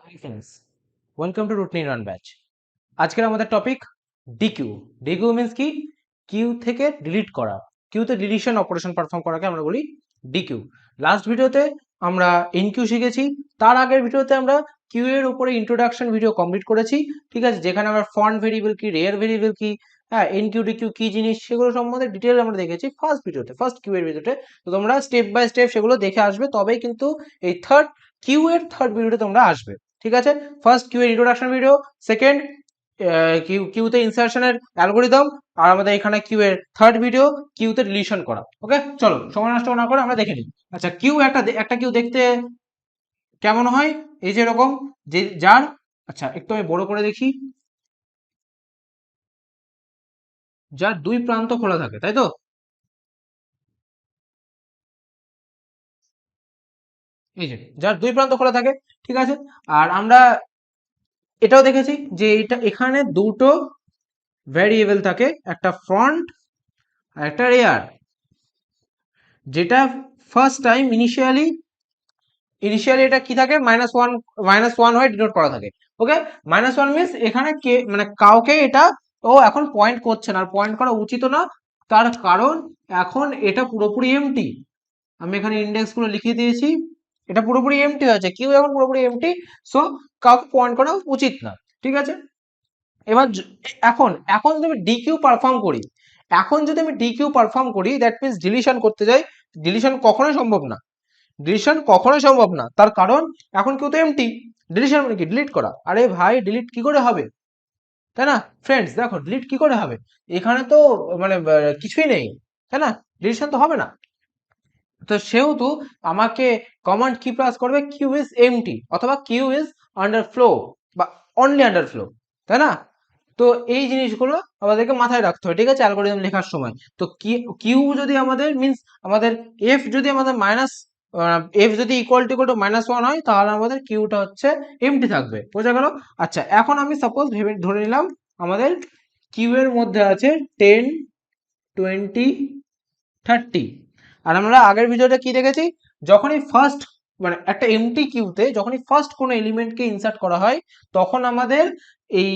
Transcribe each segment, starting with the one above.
High friends, welcome to root neuron batch. আজকের আমাদের topic dequeue. Dequeue means কি? Queue থেকে ডিলিট করা, কিউতে ডিলিশন অপারেশন পারফর্ম করাকে আমরা বলি ডিকিউ। লাস্ট ভিডিওতে আমরা এনকিউ শিখেছি, তার আগের ভিডিওতে আমরা কিউ এর উপরে ইন্ট্রোডাকশন ভিডিও কমপ্লিট করেছি, ঠিক আছে, যেখানে আমরা ফন্ট ভেরিয়েবল কি, রেয়ার ভেরিয়েবল কি, হ্যাঁ, এনকিউ ডিকিউ কি জিনিস, সেগুলো সম্বন্ধে ডিটেল আমরা দেখেছি ফার্স্ট ভিডিওতে, ফার্স্ট কিউ এর ভিডিওতে। তো তোমরা স্টেপ বাই স্টেপ সেগুলো দেখে আসবে, তবেই কিন্তু এই কিউ এর থার্ড ভিডিওতে তোমরা আসবে, ঠিক আছে। ফার্স্ট কিউ এর ইন্ট্রোডাকশন ভিডিও, সেকেন্ড কিউতে ইনসার্শনের অ্যালগোরিদম, আর আমাদের এখানে কিউ এর থার্ড ভিডিও কিউতে ডিলিশন করা। ওকে, চলো সময় নষ্ট না করে আমরা দেখে নিই। আচ্ছা, কিউ একটা কিউ দেখতে কেমন হয়? এই যে এরকম, যে যার, আচ্ছা একটু আমি বড় করে দেখি, যার দুই প্রান্ত খোলা থাকে, তাই তো? এই যে যার দুই প্রান্ত খোলা থাকে, ঠিক আছে। আর আমরা এটাও দেখেছি যে এটা এখানে দুটো ভ্যারিয়েবল থাকে, একটা ফ্রন্ট আর একটা রেয়ার, যেটা ফার্স্ট টাইম ইনিশিয়ালি এটা কি থাকে, মাইনাস ওয়ান হয়ে ডিনোট করা থাকে। ওকে, মাইনাস ওয়ান মিনস এখানে কে মানে কাউকে এটা ও এখন পয়েন্ট করছে না, আর পয়েন্ট করা উচিত না, তার কারণ এখন এটা পুরোপুরি এমটি। আমি এখানে ইন্ডেক্স গুলো লিখিয়ে দিয়েছি, এটা পুরোপুরি এমটি হয়েছে, কিউ এখন পুরোপুরি এমটি, সো কাউকে পয়েন্ট করা উচিত না, ঠিক আছে। এবার এখন এখন যদি আমি ডিকিউ পারফর্ম করি, দ্যাট মিনস ডিলিশন করতে যাই, ডিলিশন কখনোই সম্ভব না, তার কারণ এখন কেউ তো এমটি। ডিলিশন মানে কি? ডিলিট করা। আরে ভাই, ডিলিট কি করে হবে, তাই না? ফ্রেন্ডস দেখো, ডিলিট কি করে হবে? এখানে তো মানে কিছুই নেই, তাই না? ডিলিশন তো হবে না। তো সেহেতু আমাকে কমান্ড কি প্লাস করবে, কিউ ইজ এমটি অথবা কিউ ইজ আন্ডার ফ্লো বা অনলি আন্ডার ফ্লো, তাই না? তো এই জিনিসগুলো আমাদেরকে মাথায় রাখতে হবে, ঠিক আছে, অ্যালগোরিদম লেখার সময়। তো কিউ যদি আমাদের মিন্স আমাদের এফ যদি আমাদের এফ যদি ইকুয়াল টু -1 হয়, তাহলে আমাদের কিউটা হচ্ছে এমটি থাকবে, বোঝা গেল? আচ্ছা, এখন আমি সাপোজ ভেবে ধরে নিলাম আমাদের কিউ এর মধ্যে আছে 10, 20, 30। আর আমরা আগের ভিডিওটা কি দেখেছি, যখনই ফার্স্ট মানে একটা এমটি কিউতে যখনই ফার্স্ট কোনো এলিমেন্টকে ইনসার্ট করা হয়, তখন আমাদের এই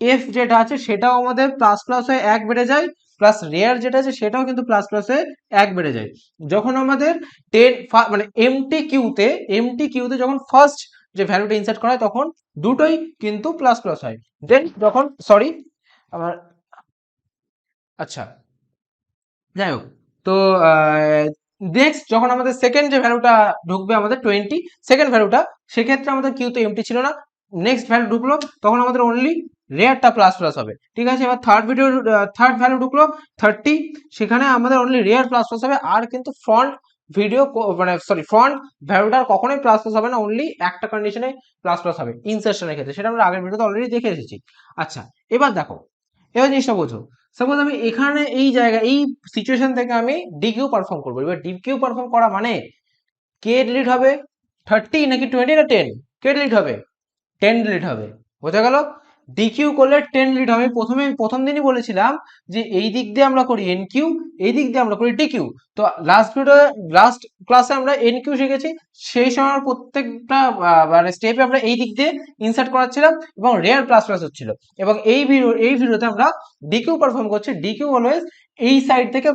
এফ যেটা আছে সেটাও আমাদের প্লাস প্লাস হয়ে 1 বেড়ে যায়, প্লাস রেয়ার যেটা আছে সেটাও কিন্তু প্লাস প্লাস হয়ে 1 বেড়ে যায়। যখন আমাদের 10 মানে এমটি কিউতে যখন ফার্স্ট যে ভ্যালুটা ইনসার্ট করা হয়, তখন দুটোই কিন্তু প্লাস প্লাস হয়। দেন যখন সরি আমার আচ্ছা, যাই হোক, তো নেক্সট যখন আমাদের সেকেন্ড যে ভ্যালুটা ঢুকবে, আমাদের 20 সেকেন্ড ভ্যালুটা, সেক্ষেত্রে আমাদের কিউ তো এমটি ছিল না, নেক্সট ভ্যালু ঢুকলো, তখন আমাদের অনলি রেয়ারটা প্লাস প্লাস হবে, ঠিক আছে। এবার থার্ড ভ্যালু ঢুকলো 30, সেখানে আমাদের অনলি রেয়ার প্লাস প্লাস হবে, আর কিন্তু ফ্রন্ট ভ্যালুটার কখনোই প্লাস প্লাস হবে না, অনলি একটা কন্ডিশনে প্লাস প্লাস হবে ইনসার্শনের ক্ষেত্রে, সেটা আমরা আগের ভিডিওতে অলরেডি দেখে এসেছি। আচ্ছা, এবার দেখো, এবার জিনিসটা বোঝো। সাপোজ আমি এখানে এই জায়গায় এই সিচুয়েশন থেকে আমি ডিকিউ পারফর্ম করবো। এবার ডিকিউ পারফর্ম করা মানে কে ডিলিট হবে, 30 নাকি 20 না 10? কে ডিলিট হবে? 10 ডিলিট হবে, বোঝা গেল? ডিকিউ করলে 10 ডিলিট হবে। প্রথম দিনই বলেছিলাম যে এই দিক দিয়ে আমরা করি এনকিউ, এই দিক দিয়ে আমরা করি ডিকিউ। তো লাস্ট ক্লাসে আমরা এনকিউ শিখেছি, সেই সময় প্রত্যেকটা মানে স্টেপে আমরা এই দিক দিয়ে ইনসার্ট করাচ্ছিলাম এবং রেয়ার প্লাস প্লাস হচ্ছিল। এবং এই ভিডিওতে আমরা ডিকিউ পারফর্ম করছি। ডিকিউ অলওয়েজ এই সাইড থেকে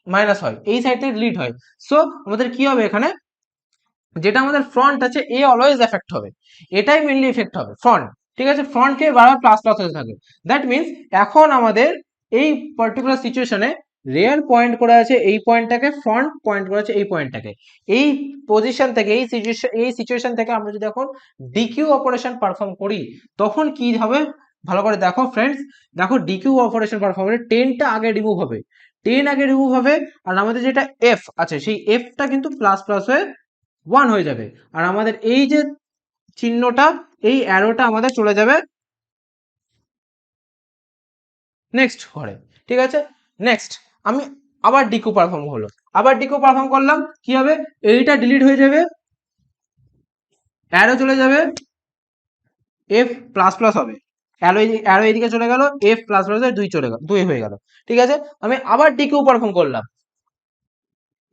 মাইনাস হয়, এই সাইড থেকে ডিলিট হয়। সো আমাদের কি হবে এখানে, যেটা আমাদের ফ্রন্ট আছে এ অলওয়েজ এফেক্ট হবে, এটাই মেনলি এফেক্ট হবে ফ্রন্ট, ঠিক আছে। ফ্রন্টকে বারবার প্লাস প্লাস হতে থাকে। দ্যাট মিনস এখন আমাদের এই পার্টিকুলার সিচুয়েশনে রেয়ার পয়েন্ট করে আছে এই পয়েন্টটাকে, ফ্রন্ট পয়েন্ট করে আছে এই পয়েন্টটাকে। এই পজিশন থেকে এই সিচুয়েশন থেকে আমরা যদি এখন ডিকিউ অপারেশন পারফর্ম করি, তখন কি হবে ভালো করে দেখো ফ্রেন্ডস। দেখো, ডিকিউ অপারেশন পারফর্ম করে 10টা আগে রিমুভ হবে, 10 আগে রিমুভ হবে, আর আমাদের যেটা এফ আছে সেই এফটা কিন্তু প্লাস প্লাস হয়ে 1 হয়ে যাবে। আর আমাদের এই যে চিহ্নটা, এই অ্যারোটা আমাদের চলে যাবে নেক্সট ঘরে, ঠিক আছে। নেক্সট আমি আবার ডিকো পারফর্ম হলো, আবার ডিকো পারফর্ম করলাম, কি হবে, এইটা ডিলিট হয়ে যাবে, অ্যারো চলে যাবে, এফ প্লাস প্লাস হবে, অ্যারো এদিকে চলে গেল, এফ প্লাস প্লাস 2 হয়ে গেল, ঠিক আছে। আমি আবার ডিকিউ পারফর্ম করলাম,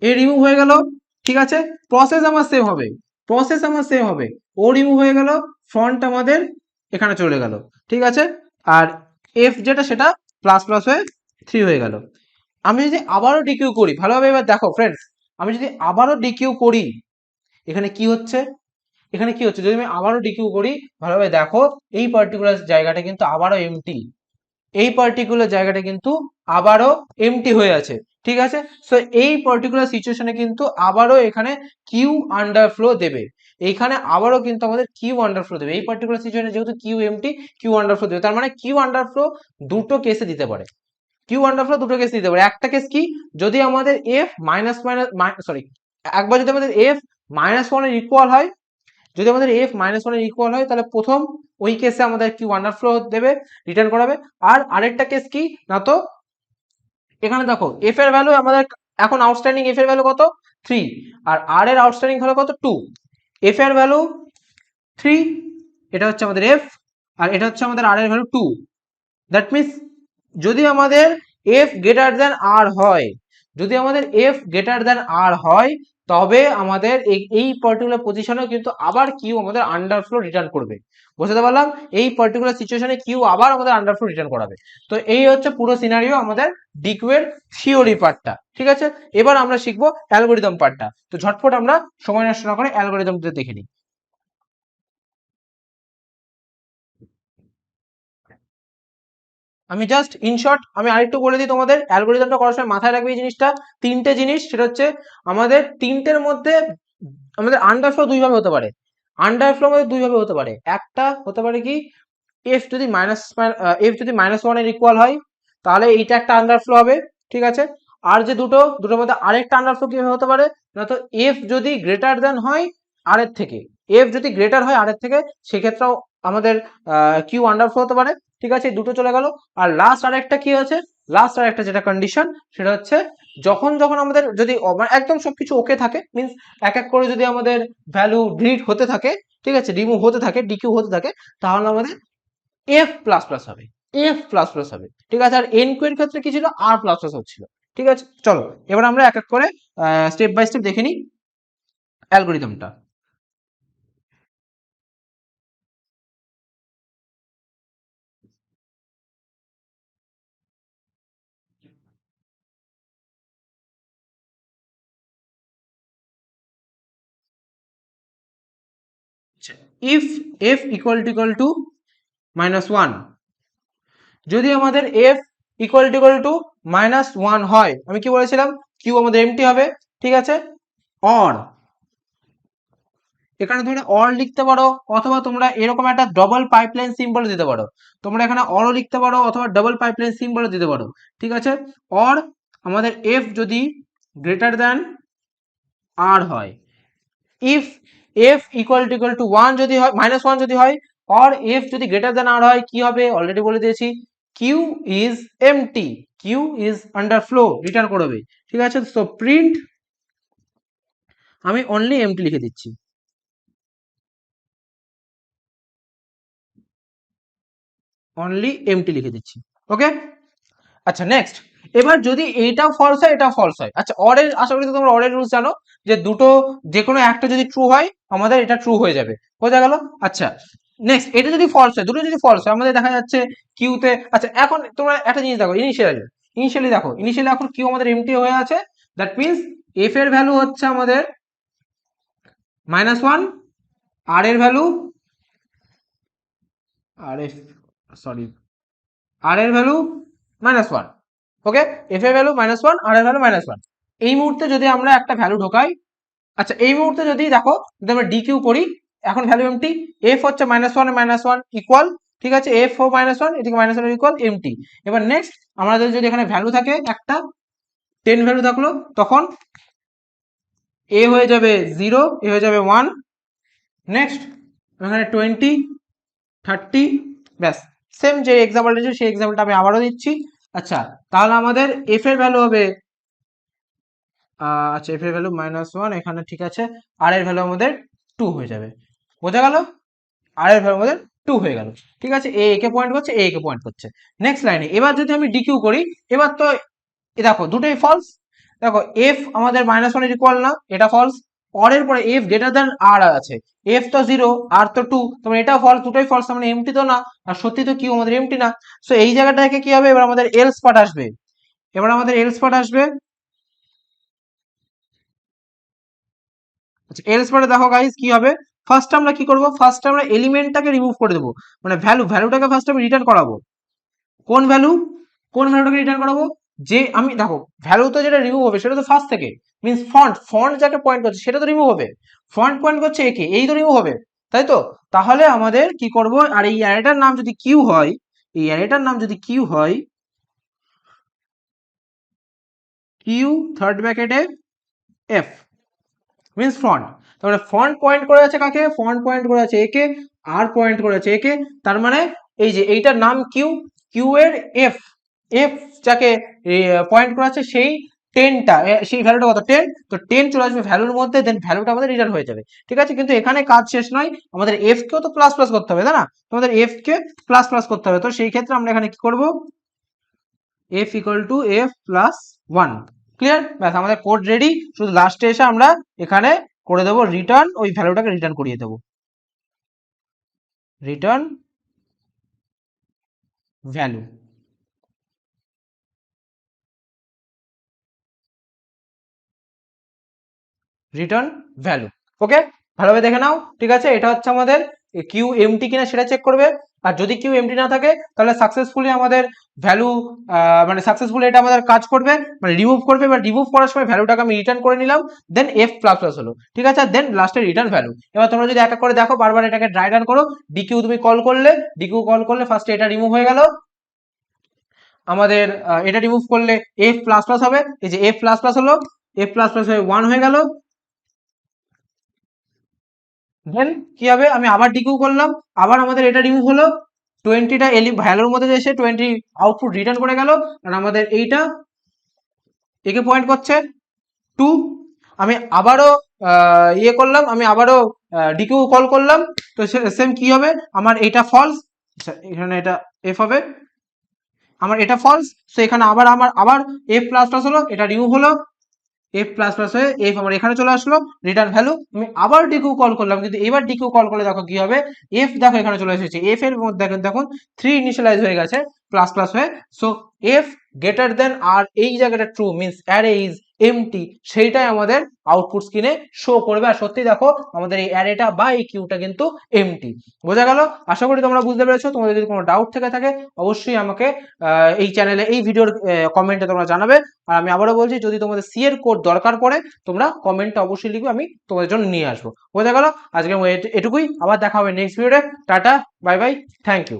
এ রিমুভ হয়ে গেল, ঠিক আছে। প্রসেস আমার সেম হবে, ও রিমুভ হয়ে গেল, ফন্ট আমাদের এখানে চলে গেল, ঠিক আছে। আর এফ যেটা সেটা প্লাস প্লাস হয়ে 3 হয়ে গেল। আমি যদি আবারও ডিকিউ করি, ভালোভাবে এবার দেখো ফ্রেন্ডস, আমি যদি আবারও ডিকিউ করি, এখানে কি হচ্ছে, এখানে কি হচ্ছে, যদি আমি আবারও ডিকিউ করি ভালোভাবে দেখো, এই পার্টিকুলার জায়গাটা কিন্তু আবারও এমটি, এই পার্টিকুলার জায়গাটা কিন্তু আবারও এমটি হয়ে আছে, ঠিক আছে। সো এই পার্টিকুলার সিচুয়েশনে কিন্তু আবারও এখানে কিউ আন্ডারফ্লো দেবে, এইখানে আবারও কিন্তু আমাদের কিউ আন্ডারফ্লো দেবে, এই পার্টিকুলার সিচুয়েশনে যেহেতু কিউ এমটি, কিউ আন্ডারফ্লো দেবে, তার মানে কিউ আন্ডারফ্লো দুটো কেসে দিতে পারে, কিউ আন্ডারফ্লো দুটো কেস দিতে পারে। একটা কেস কি, যদি আমাদের এফ মাইনাস মাইনাস সরি, একবার যদি আমাদের এফ -1 এর ইকুয়াল হয়, যদি আমাদের এফ -1 এর ইকুয়াল হয়, তাহলে প্রথম ওই কেসে আমাদের কিউ আন্ডারফ্লো দেবে, রিটার্ন করাবে। আর আরেকটা কেস কি না, তো এখানে দেখো এফ এর ভ্যালু আমাদের এখন আউটস্ট্যান্ডিং, এফ এর ভ্যালু কত 3, আর আর এর আউটস্ট্যান্ডিং ভ্যালু কত 2, এফ এর ভ্যালু 3, এটা হচ্ছে আমাদের এফ, আর এটা হচ্ছে আমাদের আর এর ভ্যালু 2। দ্যাট মিনস যদি আমাদের এফ গ্রেটার দেন আর হয়, যদি আমাদের এফ গ্রেটার দেন আর হয়, তবে আমাদের এই পার্টিকুলার পজিশনেও কিন্তু আবার কিউ আমাদের আন্ডারফ্লো রিটার্ন করবে। বুঝতে পারলাম, এই পার্টিকুলার সিচুয়েশনে কিউ আবার আমাদের আন্ডারফ্লো রিটার্ন করাবে। তো এই হচ্ছে পুরো সিনারিও আমাদের ডিকিউয়ের থিওরি পার্টটা, ঠিক আছে। এবার আমরা শিখবো অ্যালগোরিদম পার্টটা। তো ঝটপট আমরা সময় নষ্ট না করে অ্যালগোরিদমটা দেখে নিই। আমি জাস্ট ইন শর্ট আমি আরেকটু বলে দিই তোমাদের, অ্যালগোরিদমটা করার সময় মাথায় রাখবে এই জিনিসটা, তিনটে জিনিস, সেটা হচ্ছে আমাদের তিনটের মধ্যে আমাদের আন্ডারফ্লো দুইভাবে হতে পারে, আন্ডারফ্লো আমাদের দুইভাবে হতে পারে। একটা হতে পারে কি, এফ যদি -1 এর ইকুয়াল হয়, তাহলে এইটা একটা আন্ডারফ্লো হবে, ঠিক আছে। আর যে দুটোর মধ্যে আরেকটা আন্ডারফ্লো কিভাবে হতে পারে না, তো এফ যদি গ্রেটার দেন হয় আর এর থেকে, এফ যদি গ্রেটার হয় আর এর থেকে, সেক্ষেত্রেও আমাদের কিউ আন্ডারফ্লো হতে পারে, ঠিক আছে। দুটো চলে গেল। আর লাস্ট আরেকটা কি আছে, লাস্ট আরেকটা যেটা কন্ডিশন, সেটা হচ্ছে যখন যখন আমাদের যদি মানে একদম সবকিছু ওকে থাকে, মিনস এক এক করে যদি আমাদের ভ্যালু ডিলিট হতে থাকে, ঠিক আছে, রিমুভ হতে থাকে, ডিকিউ হতে থাকে, তাহলে আমাদের এফ প্লাস প্লাস হবে, এফ প্লাস প্লাস হবে, ঠিক আছে। আর এন কিউ এর ক্ষেত্রে কি ছিল, আর প্লাস প্লাস হচ্ছিল, ঠিক আছে। চলো এবার আমরা এক এক করে স্টেপ বাই স্টেপ দেখে নিই অ্যালগোরিদমটা। ইফ এফ ইকুয়াল টু -1, যদি আমাদের এফ ইকুয়াল টু -1 হয়, আমি কি বলেছিলাম, কিউ আমাদের এমটি হবে, ঠিক আছে। অর, এখানে তোমরা অর লিখতে পারো, অথবা তোমরা এরকম একটা ডবল পাইপলাইন সিম্বল দিতে পারো, তোমরা এখানে অরও লিখতে পারো অথবা ডবল পাইপলাইন সিম্বল দিতে পারো, ঠিক আছে। অর আমাদের এফ যদি গ্রেটার দ্যান আর হয়, ইফ এফ ইকুয়াল টু 1 যদি হয়, -1 যদি হয়, অর এফ যদি গ্রেটার দ্যান আর হয়, কি হবে অলরেডি বলে দিয়েছি, q is empty, q is underflow return করবে, ঠিক আছে। সো প্রিন্ট, আমি অনলি এমটি লিখে দিচ্ছি, অনলি এমটি লিখে দিচ্ছি, ওকে। আচ্ছা নেক্সট, এবার যদি এইটাও ফলস হয় এটাও ফলস হয়, আচ্ছা অরের, আশা করি তোমরা অরের রুলস জানো, যে দুটো যে কোনো একটা যদি ট্রু হয় আমাদের এটা ট্রু হয়ে যাবে, বোঝা গেল। আচ্ছা নেক্সট, এটা যদি ফলস হয়, দুটো যদি ফলস হয়, আমাদের দেখা যাচ্ছে কিউতে, আচ্ছা এখন তোমরা একটা জিনিস দেখো, ইনিশিয়ালি দেখো, ইনিশিয়ালি এখন কিউ আমাদের এমটি হয়ে আছে, দ্যাট মিনস এফ এর ভ্যালু হচ্ছে আমাদের -1, আর এর ভ্যালু, আর এফ সরি, আর এর ভ্যালু -1, ওকে। এফ এর ভ্যালু -1, আর এর ভ্যালু -1। এই মুহূর্তে যদি আমরা একটা ভ্যালু ঢোকাই, আচ্ছা এই মুহূর্তে যদি দেখো, যদি আমরা ডিকিউ করি, এখন ভ্যালু এমটি, এফ হচ্ছে -1 এ -1 ইকুয়াল, ঠিক আছে, এফ ও -1 এদিকে -1 এর ইকুয়াল এমটি। এবার নেক্সট আমাদের যদি এখানে ভ্যালু থাকে একটা 10 ভ্যালু থাকলো, তখন এ হয়ে যাবে 0, এ হয়ে যাবে 1, নেক্সট এখানে 20, 30, ব্যাস সেম যে এক্সাম্পলটা ছিল সেই এক্সাম্পলটা আমি আবারও দিচ্ছি। আচ্ছা তাহলে আমাদের এফ এর ভ্যালু হবে, আচ্ছা এফ এর ভ্যালু -1 এখানে, ঠিক আছে। আর এর ভ্যালু আমাদের 2 হয়ে যাবে, বোঝা গেল, আর এর ভ্যালু আমাদের 2 হয়ে গেল, ঠিক আছে। এ কে পয়েন্ট করছে, এ কে পয়েন্ট করছে। নেক্সট লাইনে এবার যদি আমি ডিকিউ করি, এবার তো দেখো দুটোই ফলস, দেখো এফ আমাদের -1 এর ইকুয়াল না, এটা ফলস, অর এর পরে এফ গ্রেটার দেন আর আছে, এফ তো 0 আর তো 2, তার মানে এটা ফলস, দুটোই ফলস, তার মানে এমটি তো না, আর সত্যি তো কিউ আমাদের এমটি না। সো এই জায়গাটাকে কি হবে, এবার আমাদের এলস পার্ট আসবে, এবার আমাদের এলস পার্ট আসবে। আচ্ছা এলস পার্টে দেখো গাইস কি হবে, ফার্স্ট আমরা কি করব, ফার্স্ট আমরা এলিমেন্টটাকে রিমুভ করে দেবো, মানে ভ্যালুটাকে ফার্স্ট আমি রিটার্ন করাবো। কোন ভ্যালু, কোন ভ্যালুটাকে রিটার্ন করাবো, যে আমি দেখো ভ্যালু তো যেটা রিমুভ হবে সেটা তো ফার্স্ট থেকে, মিন্স ফন্ট যাকে পয়েন্ট করছে সেটা তো রিমুভ হবে, ফন্ট পয়েন্ট করছে একে, এই তো রিমুভ হবে, তাই তো। তাহলে আমাদের কি করব, আর এই অ্যারেটার নাম যদি কিউ হয়, এই অ্যারেটার নাম যদি কিউ হয়, কিউ থার্ড ব্র্যাকেটে এফ মিন্স ফন্ট, তার মানে ফন্ট পয়েন্ট করে আছে কাকে, ফন্ট পয়েন্ট করে আছে একে, আর পয়েন্ট করে আছে একে, তার মানে এই যে এইটার নাম কিউ, কিউ এর এফ, এফ যাকে পয়েন্ট করে আছে সেই টেনটা, সেই ভ্যালুটা কত 10, তো 10 চলে আসবে ভ্যালুর মধ্যে, দেন ভ্যালুটা আমাদের রিটার্ন হয়ে যাবে, ঠিক আছে। কিন্তু এখানে কাজ শেষ নয়, আমাদের এফ কেও তো প্লাস প্লাস করতে হবে, তাই না, আমাদের এফ কে প্লাস প্লাস করতে হবে, তো সেই ক্ষেত্রে আমরা এখানে কি করব, F equal to F plus 1, clear, ব্যাস আমাদের কোড রেডি, শুধু লাস্টে এসে আমরা এখানে করে দেবো রিটার্ন, ওই ভ্যালুটাকে রিটার্ন করিয়ে দেবো, রিটার্ন ভ্যালু, রিটার্ন ভ্যালু, ওকে, ভালোভাবে দেখে নাও, ঠিক আছে। এটা হচ্ছে আমাদের কিউ এমটি কিনা সেটা চেক করবে, আর যদি কিউ এমটি না থাকে তাহলে সাকসেসফুলি আমাদের ভ্যালু, মানে সাকসেসফুলি এটা আমাদের কাজ করবে, মানে রিমুভ করবে, এবার রিমুভ করার সময় ভ্যালুটাকে আমি রিটার্ন করে নিলাম, দেন এফ প্লাস প্লাস হলো, ঠিক আছে, দেন লাস্টে রিটার্ন ভ্যালু। এবার তোমরা যদি এক এক করে দেখো, বারবার এটাকে ড্রাই রান করো, ডিকিউ তুমি কল করলে, ডিকিউ কল করলে ফার্স্টে এটা রিমুভ হয়ে গেল, আমাদের এটা রিমুভ করলে এফ প্লাস প্লাস হবে, এই যে এফ প্লাস প্লাস হলো, এফ প্লাস প্লাস হয়ে 1 হয়ে গেল, দেন কি হবে, আমি আবার ডিকিউ করলাম, আবার আমাদের এটা রিমুভ হলো, 20টা ভ্যালুর মধ্যে এসে 20 আউটপুট রিটার্ন করে গেল, আর আমাদের এইটা একে পয়েন্ট করছে 2, আমি আবারও ইয়ে করলাম, আমি আবারও ডিকিউ কল করলাম, তো সেম কি হবে, আমার এটা ফলস, এখানে এটা এফ হবে, আমার এটা ফলস, তো এখানে আবার এফ প্লাস প্লাস হলো, এটা রিমুভ হলো, এফ প্লাস প্লাস হয়ে এফ আমার এখানে চলে আসলো, রিটার্ন ভ্যালু, আমি আবার ডিকিউ কল করলাম, কিন্তু এবার ডিকিউ কল করলে দেখো কি হবে, এফ দেখো এখানে চলে এসেছে, এফ এর মধ্যে দেখুন 3 ইনিশিয়ালাইজ হয়ে গেছে প্লাস প্লাস হয়ে, সো এফ গ্রেটার দেন আর এই জায়গাটা true, means array is empty, সেইটাই আমাদের আউটপুট স্ক্রিনে শো করবে, আর সত্যি দেখো আমাদের এই অ্যারেটা বা এই কিউটা কিন্তু এমটি, বোঝা গেল, আশা করি তোমরা বুঝতে পেরেছো। তোমাদের যদি কোনো ডাউট থেকে থাকে অবশ্যই আমাকে এই চ্যানেলে এই ভিডিওর কমেন্টে তোমরা জানাবে, আর আমি আবারও বলছি যদি তোমাদের সি এর কোড দরকার পড়ে তোমরা কমেন্টটা অবশ্যই লিখবে, আমি তোমাদের জন্য নিয়ে আসবো, বোঝা গেল। আজকে এটুকুই, আবার দেখা হবে নেক্সট ভিডিওতে, tata bye bye, thank you.